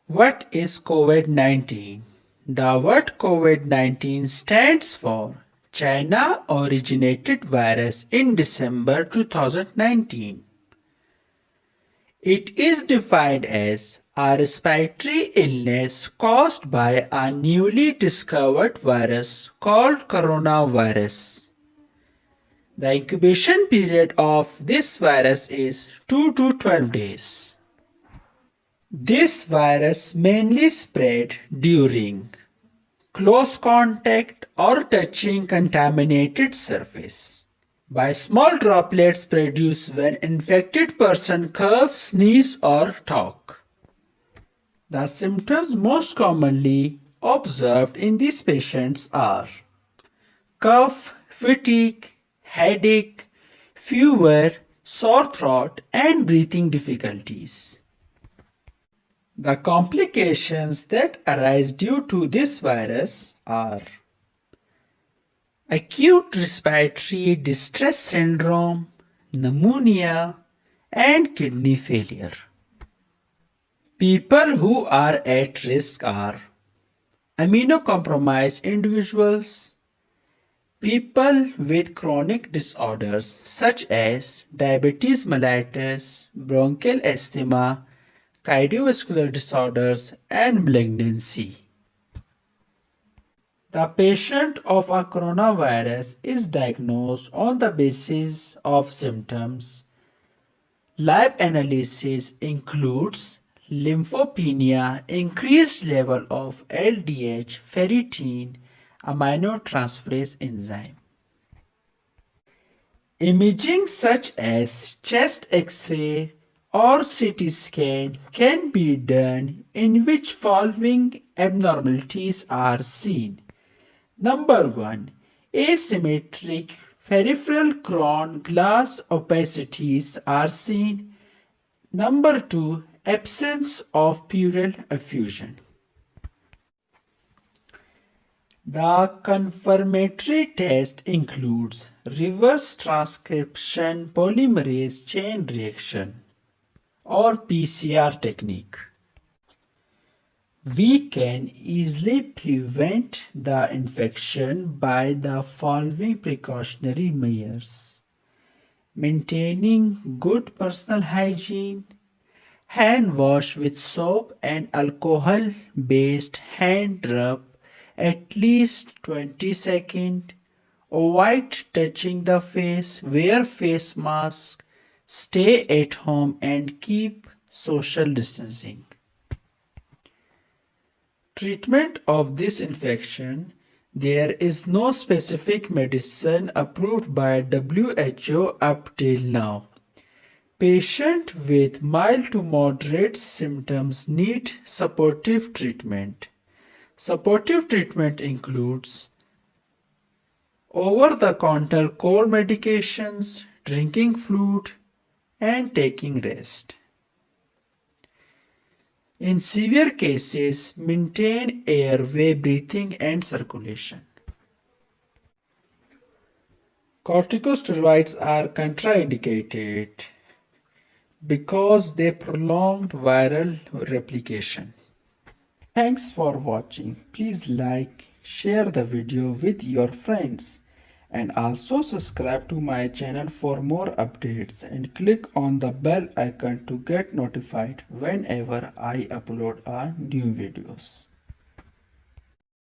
What is COVID-19? The word COVID-19 stands for China originated virus in December 2019. It is defined as a respiratory illness caused by a newly discovered virus called coronavirus. The incubation period of this virus is 2 to 12 days. This virus mainly spread during close contact or touching contaminated surface by small droplets produced when infected person cough, sneeze or talk. The symptoms most commonly observed in these patients are cough, fatigue, headache, fever, sore throat and breathing difficulties. The complications that arise due to this virus are acute respiratory distress syndrome, pneumonia, and kidney failure. People who are at risk are immunocompromised individuals, people with chronic disorders such as diabetes mellitus, bronchial asthma, cardiovascular disorders, and malignancy. The patient of a coronavirus is diagnosed on the basis of symptoms. Lab analysis includes lymphopenia, increased level of LDH, ferritin, aminotransferase enzyme. Imaging such as chest X-ray or CT scan can be done in which following abnormalities are seen. Number 1. Asymmetric peripheral crown glass opacities are seen. Number 2. Absence of pleural effusion. The confirmatory test includes reverse transcription polymerase chain reaction or PCR technique. We can easily prevent the infection by the following precautionary measures: maintaining good personal hygiene, hand wash with soap and alcohol based hand rub at least 20 seconds, avoid touching the face, wear face mask, stay at home and keep social distancing. Treatment of this infection: there is no specific medicine approved by WHO up till now. Patients with mild to moderate symptoms need supportive treatment. Supportive treatment includes over-the-counter cold medications, drinking fluid, and taking rest. In severe cases, maintain airway breathing and circulation. Corticosteroids are contraindicated because they prolong viral replication. Thanks for watching. Please like, share the video with your friends and also subscribe to my channel for more updates and click on the bell icon to get notified whenever I upload new videos.